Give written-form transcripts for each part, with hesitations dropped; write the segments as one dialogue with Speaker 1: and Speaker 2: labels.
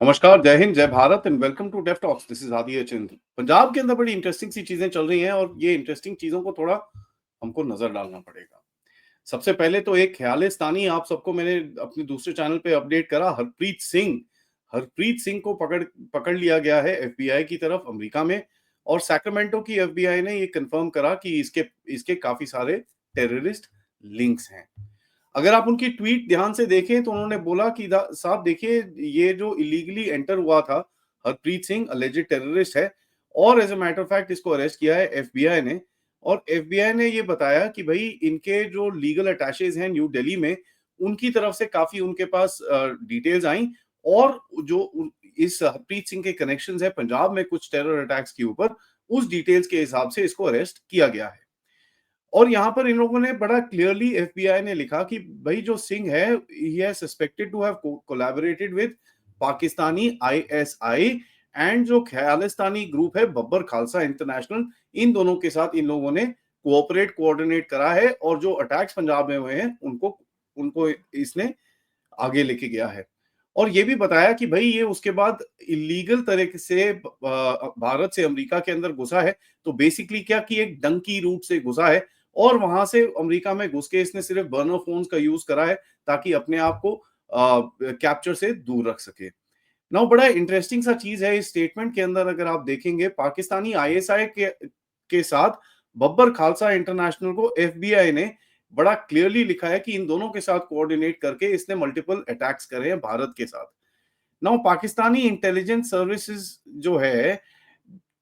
Speaker 1: नमस्कार, जय हिंद, जय Bharat and welcome to deaf talks. This is Adi Achint. Punjab के अंदर बड़ी इंटरेस्टिंग सी चीजें चल रही हैं और ये इंटरेस्टिंग चीजों को थोड़ा हमको नजर डालना पड़ेगा। सबसे पहले तो एक ख्यालिस्तानी आप सबको मैंने अपने दूसरे चैनल पे अपडेट करा, हरप्रीत सिंह को पकड़ पकड़ लिया गया है एफबीआई की तरफ अमेरिका में। और सैक्रामेंटो की एफबीआई ने ये कंफर्म करा कि इसके इसके काफी सारे टेररिस्ट लिंक्स हैं। अगर आप उनकी ट्वीट ध्यान से देखें तो उन्होंने बोला कि साहब देखिए, ये जो इलीगली एंटर हुआ था, हरप्रीत सिंह अलेजेड टेररिस्ट है और as a matter of fact इसको अरेस्ट किया है एफबीआई ने। और एफबीआई ने ये बताया कि भाई इनके जो लीगल अटैचेज हैं न्यू दिल्ली में, उनकी तरफ से काफी उनके पास डिटेल्स आई। और इस हरप्रीत सिंह के कनेक्शंस है पंजाब में कुछ टेरर अटैक्स के ऊपर, उस डिटेल्स के हिसाब से इसको अरेस्ट किया गया है। और यहाँ पर इन लोगों ने बड़ा क्लियरली एफबीआई ने लिखा कि भाई जो सिंह है, he has suspected to have collaborated with Pakistani ISI and जो ख्यालिस्तानी ग्रुप है बब्बर खालसा इंटरनेशनल, इन दोनों के साथ इन लोगों ने कोऑर्डिनेट करा है और जो अटैक्स पंजाब में हुए हैं उनको उनको इसने आगे लेके गया है। और ये भी बताया कि भाई ये उसके बाद इलीगल तरीके से भारत से अमेरिका के अंदर घुसा है। तो बेसिकली क्या कि एक डंकी रूट से घुसा है और वहां से अमेरिका में घुस के इसने सिर्फ बर्नर फोन्स का यूज करा है ताकि अपने आप को कैप्चर से दूर रख सके। नाउ बड़ा इंटरेस्टिंग सा चीज है इस स्टेटमेंट के अंदर, अगर आप देखेंगे पाकिस्तानी आईएसआई के साथ बब्बर खालसा इंटरनेशनल को एफबीआई ने बड़ा क्लियरली लिखा है कि इन दोनों के साथ कोऑर्डिनेट करके इसने मल्टीपल अटैक्स करे हैं भारत के साथ। नाउ पाकिस्तानी इंटेलिजेंस सर्विसेज जो है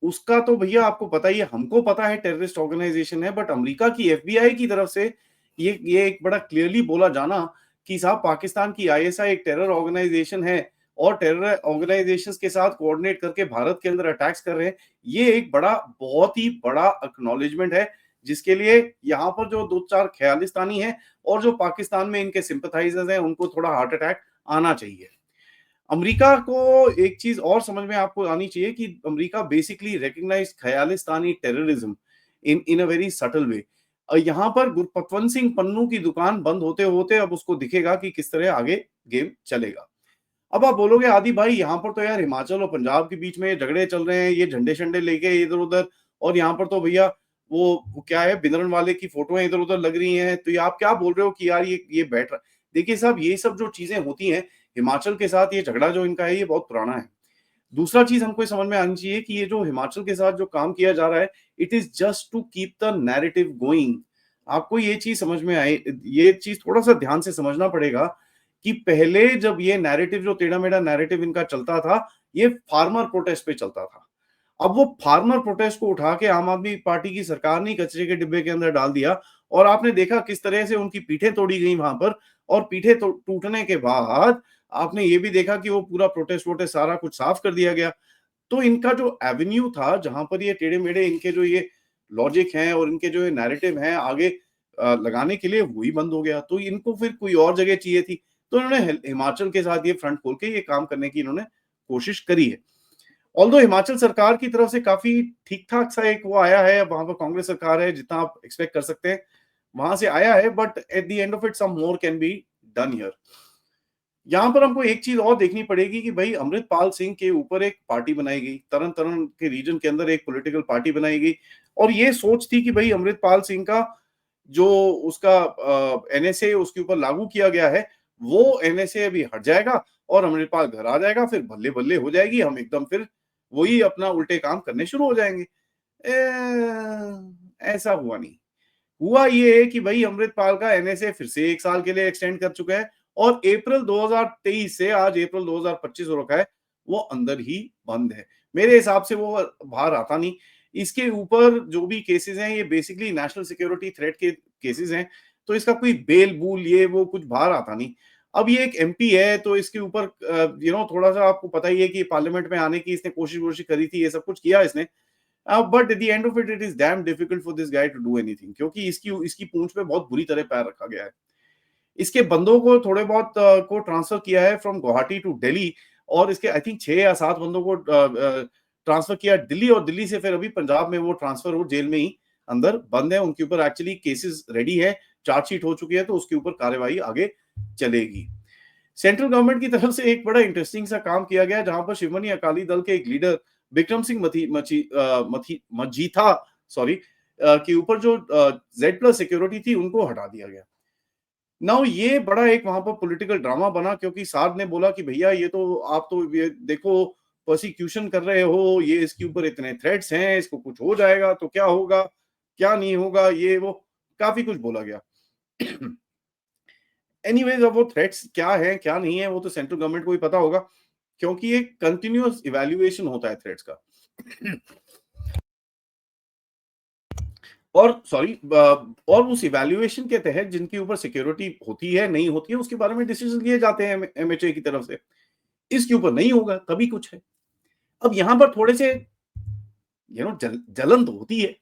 Speaker 1: उसका तो भैया आपको पता ही है, हमको पता है टेररिस्ट ऑर्गेनाइजेशन है, बट अमेरिका की एफबीआई की तरफ से ये एक बड़ा क्लियरली बोला जाना कि साहब पाकिस्तान की आईएसआई एक टेरर ऑर्गेनाइजेशन है और टेरर ऑर्गेनाइजेशंस के साथ कोऑर्डिनेट करके भारत के अंदर अटैक्स कर रहे हैं, ये एक बड़ा बहुत ही बड़ा एक्नॉलेजमेंट है। जिसके लिए यहाँ पर जो दो चार ख्यालिस्तानी हैं और जो पाकिस्तान में इनके सिंपथाइजर्स हैं उनको थोड़ा हार्ट अटैक आना चाहिए। अमेरिका को एक चीज और समझ में आपको आनी चाहिए कि America basically recognise Khalistani terrorism in in a very subtle way. यहाँ पर गुरपतवंत सिंह पन्नू की दुकान बंद होते होते अब उसको दिखेगा कि किस तरह आगे गेम चलेगा। अब आप बोलोगे आदि भाई यहाँ पर तो यार हिमाचल और पंजाब के बीच में झगड़े चल रहे हैं, ये झंडे शंडे लेके इधर उधर, और यहाँ पर तो भैया वो क्या है बिंदरन वाले की फोटोएं इधर उधर लग रही हैं, तो ये आप क्या बोल रहे हो कि यार ये बैठ रहा। देखिए साहब, ये सब जो चीजें होती हैं, हिमाचल के साथ ये झगड़ा जो इनका है ये बहुत पुराना है। दूसरा चीज हमको ये समझ में आनी चाहिए कि ये जो हिमाचल के साथ जो काम किया जा रहा है, it is just to keep the narrative going. आपको ये चीज समझ में आए, ये चीज थोड़ा सा ध्यान से समझना पड़ेगा कि पहले जब ये नैरेटिव जो टेढ़ा मेढ़ा नैरेटिव इनका चलता था, ये फार्मर प्रोटेस्ट पे चलता था। अब वो फार्मर प्रोटेस्ट को उठा के आम आदमी पार्टी की सरकार ने कचरे के डिब्बे के अंदर डाल दिया और आपने देखा किस तरह से उनकी पीठें तोड़ी गई वहां पर। और पीठें टूटने के बाद आपने ये भी देखा कि वो पूरा प्रोटेस्ट वोटेस्ट सारा कुछ साफ कर दिया गया। तो इनका जो एवेन्यू था जहां पर ये टेढ़े मेढ़े इनके जो ये लॉजिक हैं और इनके जो ये नैरेटिव हैं आगे लगाने के लिए, वही बंद हो गया। तो इनको फिर कोई और जगह चाहिए थी, तो इन्होंने हिमाचल के साथ ये फ्रंट खोल के ये काम करने की इन्होंने कोशिश करी है। ऑल्दो हिमाचल सरकार की तरफ से काफी ठीक ठाक सा एक वो आया है, वहां पर कांग्रेस सरकार है, जितना आप एक्सपेक्ट कर सकते हैं वहां से आया है, but at the end of it some more can be done here. यहाँ पर हमको एक चीज और देखनी पड़ेगी कि भाई अमृतपाल सिंह के ऊपर एक पार्टी बनाई गई, तरन तरन के रीजन के अंदर एक पॉलिटिकल पार्टी बनाई गई। और ये सोच थी कि भाई अमृतपाल सिंह का जो उसका एनएसए उसके ऊपर लागू किया गया है, वो एनएसए अभी हट जाएगा और अमृतपाल घर आ जाएगा, फिर बल्ले बल्ले हो जाएगी, हम एकदम फिर वही अपना उल्टे काम करने शुरू हो जाएंगे। ऐसा हुआ नहीं। हुआ ये है कि भाई अमृतपाल का एनएसए फिर से 1 साल के लिए एक्सटेंड कर चुका है और अप्रैल 2023 से आज अप्रैल 2025 हो रखा है, वो अंदर ही बंद है। मेरे हिसाब से वो बाहर आता नहीं। इसके ऊपर जो भी केसेस हैं ये बेसिकली नेशनल सिक्योरिटी थ्रेट के केसेस हैं, तो इसका कोई बेल बूल ये वो कुछ बाहर आता नहीं। अब ये एक एमपी है तो इसके ऊपर थोड़ा सा आपको पता ही है कि पार्लियामेंट में आने की इसने कोशिश करी थी, ये सब कुछ किया इसने। But at the end of it it is damn difficult for this guy to do anything, क्योंकि इसकी इसकी पूंछ पे बहुत बुरी तरह पैर रखा गया है। इसके बंदों को थोड़े बहुत को ट्रांसफर किया है फ्रॉम गुवाहाटी टू दिल्ली, और इसके आई थिंक 6 या 7 बंदों को ट्रांसफर किया दिल्ली, और दिल्ली से फिर अभी पंजाब में वो ट्रांसफर हो जेल में ही अंदर बंद है। उनके ऊपर एक्चुअली केसेस रेडी है, चार्जशीट हो चुकी है, तो उसके ऊपर कार्यवाही आगे चलेगी। सेंट्रल गवर्नमेंट की तरफ से एक बड़ा इंटरेस्टिंग सा काम किया गया, जहां पर शिरोमणि अकाली दल के एक लीडर बिक्रम सिंह मजीठा सॉरी के ऊपर जो जेड प्लस सिक्योरिटी थी उनको हटा दिया गया। नाउ ये बड़ा एक वहां पर पॉलिटिकल ड्रामा बना, क्योंकि साध ने बोला कि भैया ये तो आप तो ये देखो प्रोसिक्यूशन कर रहे हो, ये इसके ऊपर इतने थ्रेट्स हैं, इसको कुछ हो जाएगा तो क्या होगा, क्या नहीं होगा, ये वो काफी कुछ बोला गया। एनीवेज, अब वो थ्रेट्स क्या है क्या नहीं है वो तो सेंट्रल गवर्नमेंट को ही पता होगा, क्योंकि एक कंटिन्यूअस इवैल्यूएशन होता है थ्रेट्स का। और सॉरी, और उस इवैल्यूएशन के तहत जिनके ऊपर सिक्योरिटी होती है नहीं होती है उसके बारे में डिसीजन लिए जाते हैं एमएचए की तरफ से। इसके ऊपर नहीं होगा तभी कुछ है। अब यहां पर थोड़े से जलन तो होती है।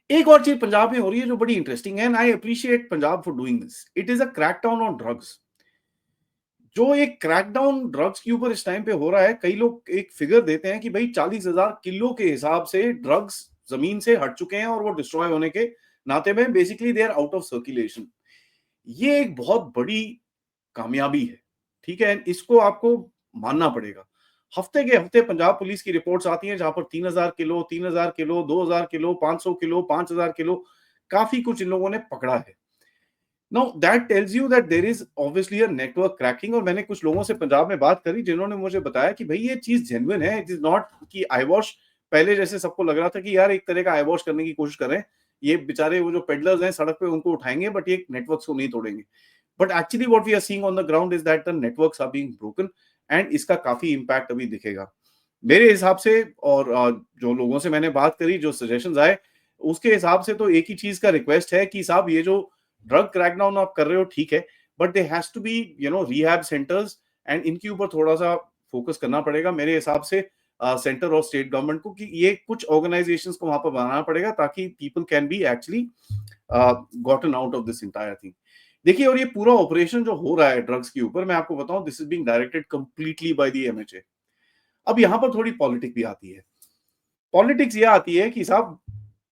Speaker 1: एक और चीज पंजाब में हो रही है जो बड़ी इंटरेस्टिंग है, and I appreciate Punjab for doing this. It is a crackdown on drugs. जो एक क्रैकडाउन ड्रग्स के ऊपर इस टाइम पे हो रहा है, कई लोग एक फिगर देते हैं कि भाई 40,000 किलो के हिसाब से ड्रग्स जमीन से हट चुके हैं और वो डिस्ट्रॉय होने के नाते में basically they are out of circulation. ये एक बहुत बड़ी कामयाबी है, ठीक है, इसको आपको मानना पड़ेगा। हफ्ते के हफ्ते पंजाब पुलिस की रिपोर्ट्स आती हैं जहां पर 3,000 किलो 2,000 किलो 500 किलो 5,000 किलो काफी कुछ इन लोगों ने पकड़ा है। Now that tells you that there is obviously a network cracking. और मैंने कुछ लोगों से पंजाब में बात करी जिन्होंने मुझे बताया कि भाई ये चीज जेन्युइन है, इट इज नॉट कि आई वॉश। पहले जैसे सबको लग रहा था कि यार एक तरह का आई वॉश करने की कोशिश कर रहे हैं, ये बेचारे वो जो पेडलर्स हैं सड़क पे उनको उठाएंगे बट ये नेटवर्क को नहीं तोड़ेंगे। But actually what we are seeing on the ground is that the networks are being broken, and इसका काफी इंपैक्ट अभी दिखेगा मेरे हिसाब से। और जो लोगों से मैंने बात करी, जो सजेशंस आए, उसके हिसाब से तो एक ही चीज का रिक्वेस्ट है कि साहब ये जो ड्रग क्रैकडाउन आप कर रहे हो ठीक है, but they has to be rehab centres, and इनके ऊपर थोड़ा सा फोकस करना पड़ेगा मेरे हिसाब से सेंटर और स्टेट गवर्नमेंट को, कि ये कुछ ऑर्गेनाइजेशंस को वहां पर बनाना पड़ेगा ताकि people can be actually gotten out of this entire thing. देखिए, और ये पूरा ऑपरेशन जो हो रहा है ड्रग्स के ऊपर, मैं आपको बताऊं, this is being directed completely by the MHA. अब यहां पर थोड़ी पॉलिटिक्स भी आती है। पॉलिटिक्स ये आती है कि साहब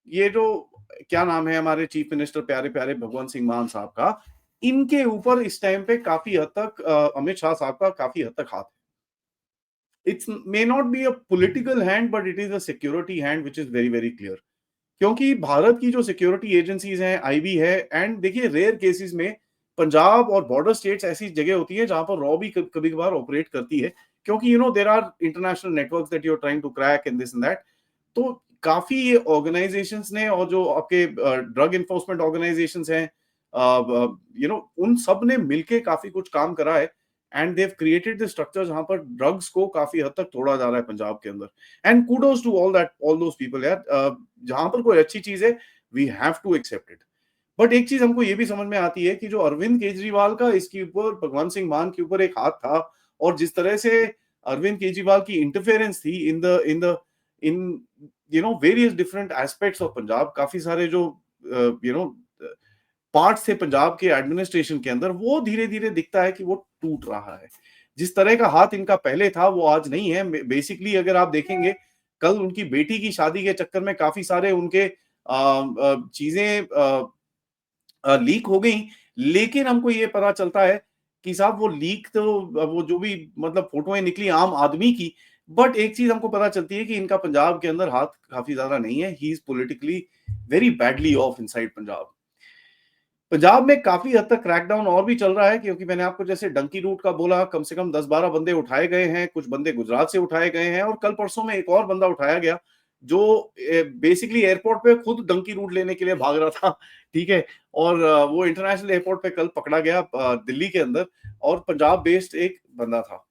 Speaker 1: ये जो क्या नाम है हमारे चीफ मिनिस्टर प्यारे प्यारे भगवंत सिंह मान साहब का, इनके ऊपर इस टाइम पे काफी हद तक अमित शाह साहब का काफी हद तक हाथ है। It's may not be a political hand but it is a security hand which is very very clear. क्योंकि भारत की जो सिक्योरिटी एजेंसीज हैं, आईबी है, एंड देखिए रेयर केसेस में पंजाब और बॉर्डर स्टेट्स ऐसी जगह होती है जहां पर रॉ भी कभी कभार ऑपरेट करती है, क्योंकि there are international networks that you are trying to crack and this and that. तो काफी ये ऑर्गेनाइजेशंस ने और जो आपके ड्रग इन्फोर्समेंट ऑर्गेनाइजेशंस हैं, उन सब ने मिलके काफी कुछ काम करा है, and Dev created the structure जहां पर ड्रग्स को काफी हद तक तोड़ा जा रहा है पंजाब के अंदर। And kudos to all those people यार। जहां पर कोई अच्छी चीज है we have to accept it. But एक चीज हमको ये भी समझ में आती है कि जो अरविंद केजरीवाल का इसके ऊपर भगवंत सिंह मान के ऊपर एक हाथ था, और जिस तरह से अरविंद केजरीवाल की इंटरफेरेंस थी in various different aspects of Punjab, काफी सारे जो पार्ट्स थे पंजाब के एडमिनिस्ट्रेशन के अंदर, वो धीरे धीरे दिखता है कि वो टूट रहा है। जिस तरह का हाथ इनका पहले था वो आज नहीं है। बेसिकली अगर आप देखेंगे, कल उनकी बेटी की शादी के चक्कर में काफी सारे उनके चीजें लीक हो गई, लेकिन हमको ये पता चलता है कि साहब वो लीक तो वो जो भी मतलब फोटोएं निकली आम आदमी की, बट एक चीज हमको पता चलती है कि इनका पंजाब के अंदर हाथ काफी ज्यादा नहीं है। He is politically very badly of inside Punjab. Punjab में काफी हद तक क्रैकडाउन और भी चल रहा है, क्योंकि मैंने आपको जैसे डंकी रूट का बोला, कम से कम 10-12 बंदे उठाए गए हैं, कुछ बंदे गुजरात से उठाए गए हैं, और कल परसों में एक और बंदा उठाया गया जो बेसिकली एयरपोर्ट पे खुद डंकी रूट लेने के लिए भाग रहा था। ठीक है, और वो इंटरनेशनल एयरपोर्ट पे कल पकड़ा गया दिल्ली के अंदर, और पंजाब बेस्ड एक बंदा था।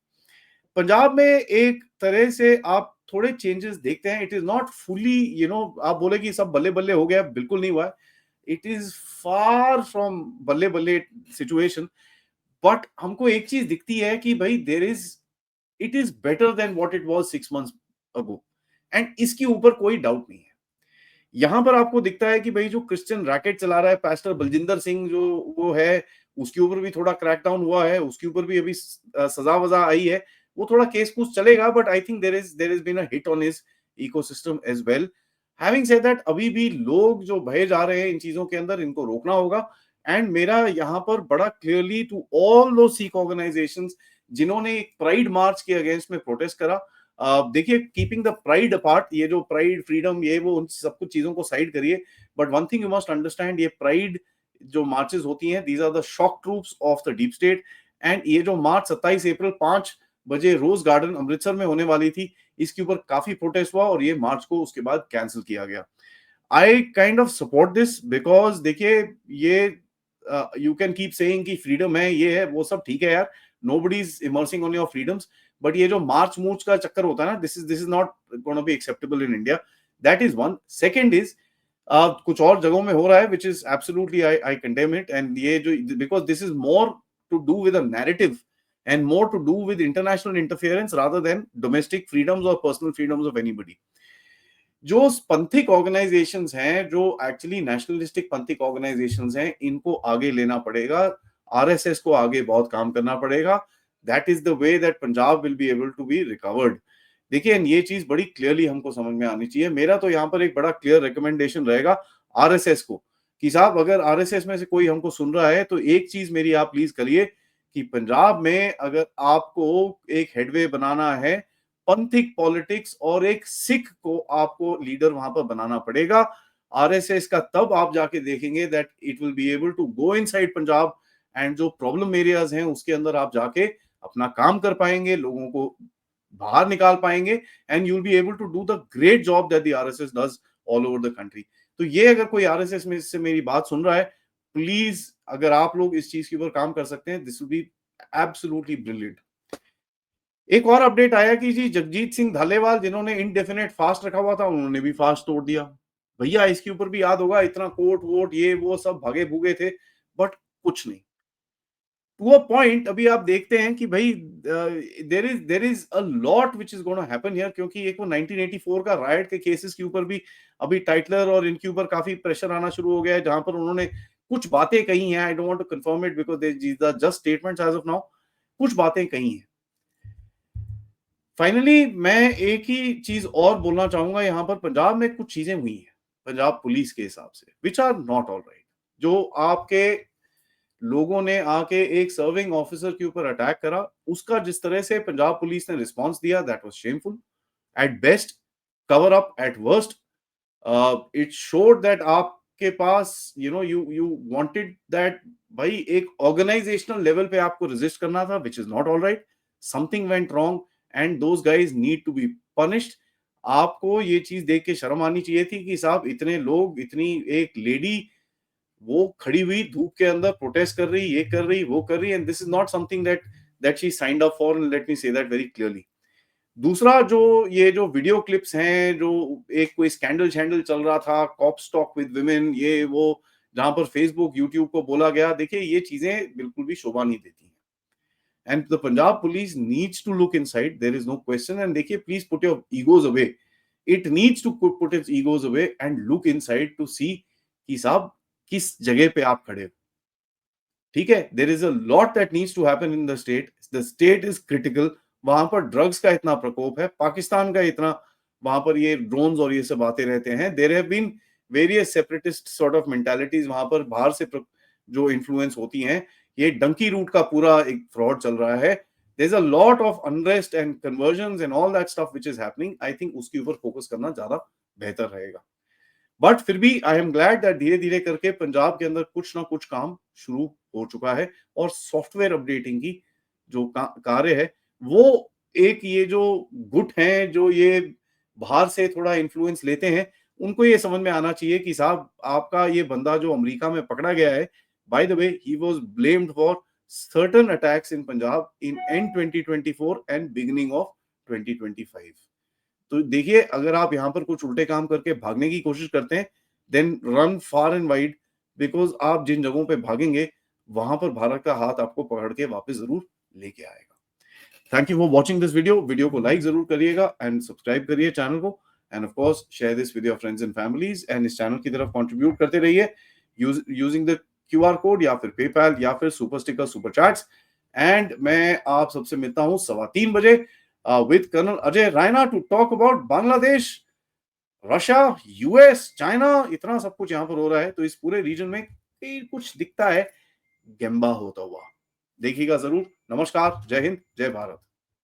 Speaker 1: पंजाब में एक तरह से आप थोड़े चेंजेस देखते हैं। इट इज नॉट फुली आप बोले कि सब बल्ले बल्ले हो गया, बिल्कुल नहीं हुआ है। इट इज फार फ्रॉम बल्ले बल्ले सिचुएशन। बट हमको एक चीज दिखती है कि भाई there is it is better than what it was 6 months ago, and इसके ऊपर कोई डाउट नहीं है। यहां पर आपको दिखता है कि भाई जो क्रिश्चियन रैकेट चला रहा है पास्टर बलजिंदर सिंह जो वो है, उसके ऊपर भी थोड़ा क्रैकडाउन हुआ है, उसके ऊपर भी अभी सजा वजा आई है। वो थोड़ा केस कुछ चलेगा, but I think there is been a hit on his ecosystem as well. Having said that, अभी भी लोग जो बहे जा रहे हैं इन चीजों के अंदर, इनको रोकना होगा। एंड मेरा यहाँ पर बड़ा क्लियरली टू ऑल दो सिख ऑर्गेनाइजेशंस जिन्होंने एक प्राइड मार्च के अगेंस्ट में प्रोटेस्ट करा, देखिए कीपिंग द प्राइड अपार्ट, ये जो प्राइड फ्रीडम ये वो उन सब कुछ चीजों को साइड करिए, but one thing you must understand, ये प्राइड जो मार्चेस होती हैं these are the shock troops of the deep state. And ये जो मार्च 27 अप्रैल 5 बजे रोज गार्डन अमृतसर में होने वाली थी, इसके ऊपर काफी प्रोटेस्ट हुआ और ये मार्च को उसके बाद कैंसिल किया गया। I kind of support this because देखिए ये यू कैन कीप सेइंग कि फ्रीडम है ये है वो सब ठीक है यार, nobody is immersing on your freedoms, but ये जो मार्च मूच का चक्कर होता है ना, this is not gonna be acceptable in India. That is one. Second is कुछ और जगहों में हो रहा है which is absolutely I condemn it, and ये जो because this is more to do with a narrative and more to do with international interference rather than domestic freedoms or personal freedoms of anybody. जो पंथिक organisations हैं, जो actually nationalistic पंथिक organisations हैं, इनको आगे लेना पड़ेगा, आरएसएस को आगे बहुत काम करना पड़ेगा। That is the way that Punjab will be able to be recovered. देखिए ये चीज बड़ी क्लियरली हमको समझ में आनी चाहिए। मेरा तो यहाँ पर एक बड़ा क्लियर रिकमेंडेशन रहेगा आरएसएस को कि साहब अगर आरएसएस में से कोई हमको सुन रहा है तो एक चीज मेरी आप प्लीज करिए कि पंजाब में अगर आपको एक हेडवे बनाना है पंथिक पॉलिटिक्स और एक सिख को आपको लीडर वहां पर बनाना पड़ेगा। आरएसएस का तब आप जाके देखेंगे that it will be able to go inside Punjab and जो प्रॉब्लम एरियाज हैं उसके अंदर आप जाके अपना काम कर पाएंगे, लोगों को बाहर निकाल पाएंगे, and you will be able to do the great job that the RSS does all over the country. तो ये अगर कोई आरएसएस में से मेरी बात सुन रहा है, प्लीज अगर आप लोग इस चीज के ऊपर काम कर सकते हैं, this will be absolutely brilliant. एक और अपडेट आया कि जी जगजीत सिंह धालेवाल जिन्होंने इनडेफिनेट फास्ट रखा हुआ था उन्होंने भी फास्ट तोड़ दिया। भैया इसके ऊपर भी याद होगा इतना कोर्ट वोट ये वो सब भागे भूगे थे, बट कुछ नहीं। टू अ पॉइंट अभी आप देखते हैं कि भाई there is a lot which is gonna happen here, क्योंकि एक वो 1984 का रायट के केसेस के ऊपर भी अभी टाइटलर और इनके ऊपर काफी प्रेशर आना शुरू हो गया है, जहां पर उन्होंने कुछ बातें कही हैं। I don't want to confirm it because these are just statements as of now. कुछ बातें कही हैं। फाइनली मैं एक ही चीज और बोलना चाहूंगा, यहां पर पंजाब में कुछ चीजें हुई हैं पंजाब पुलिस के हिसाब से which are not all right. जो आपके लोगों ने आके एक सर्विंग ऑफिसर के ऊपर अटैक करा, उसका जिस तरह से पंजाब पुलिस ने रिस्पांस दिया that was shameful at best, cover up at worst. It showed that आपके पास यू वांटेड दैट भाई एक ऑर्गेनाइजेशनल लेवल पे आपको रेजिस्ट करना था, which is not all right. Something went wrong and those guys need to be punished. आपको ये चीज देख के शर्म आनी चाहिए थी कि साहब इतने लोग, इतनी एक लेडी वो खड़ी हुई धूप के अंदर प्रोटेस्ट कर रही, ये कर रही वो कर रही, and this is not something that she signed up for, let me say that very clearly. दूसरा जो ये जो वीडियो क्लिप्स हैं, जो एक कोई स्कैंडल शैंडल चल रहा था, कॉप स्टॉक विद विमेन ये वो, जहां पर फेसबुक यूट्यूब को बोला गया, देखिए ये चीजें बिल्कुल भी शोभा नहीं देती हैं। And the Punjab police needs to look inside, there is no question. And देखिए please put your egos away, it needs to put its egos away and look inside to see कि साहब किस जगह पे आप खड़े हो। ठीक है, there is a lot that needs to happen in the state is critical. वहां पर ड्रग्स का इतना प्रकोप है, पाकिस्तान का इतना, वहां पर ये ड्रोन्स और ये सब आते रहते हैं। There have been various separatist sort of mentalities वहां पर बाहर से जो इन्फ्लुएंस होती हैं। ये डंकी रूट का पूरा एक फ्रॉड चल रहा है। There is a lot of unrest and conversions and all that stuff which is happening. I think उसके ऊपर फोकस करना ज्यादा बेहतर रहेगा। बट फिर भी आई एम ग्लैड दैट धीरे धीरे करके पंजाब के अंदर कुछ ना कुछ काम शुरू हो चुका है, और सॉफ्टवेयर अपडेटिंग की जो कार्य है वो एक, ये जो गुट हैं जो ये बाहर से थोड़ा इन्फ्लुएंस लेते हैं, उनको ये समझ में आना चाहिए कि साहब आपका ये बंदा जो अमेरिका में पकड़ा गया है, by the way he was blamed for certain attacks in Punjab in and 2024 and beginning of 2025। तो देखिए अगर आप यहाँ पर कुछ उल्टे काम करके भागने की कोशिश करते हैं, then run far and wide, because आप जिन जगहों पे भागेंगे वहां पर भारत का हाथ आपको पकड़ के वापस जरूर लेके आएगा। Thank you for watching this video. Video को लाइक जरूर करिएगा एंड सब्सक्राइब करिए चैनल को, end of course share this with your friends and families, and इस चैनल की तरफ कंट्रीब्यूट करते रहिए यूजिंग द क्यूआर कोड या फिर पेपैल या फिर super sticker super chats. And मैं आप सबसे मिलता हूं 3:15 बजे with Colonel Ajay Raina to talk about Bangladesh, Russia, US, China, इतना सब कुछ यहाँ पर हो रहा है, तो इस पूरे रीजन में फिर कुछ दिखता है गेम्बा होता हुआ। देखिएगा ज़रूर। नमस्कार, जय हिंद, जय भारत।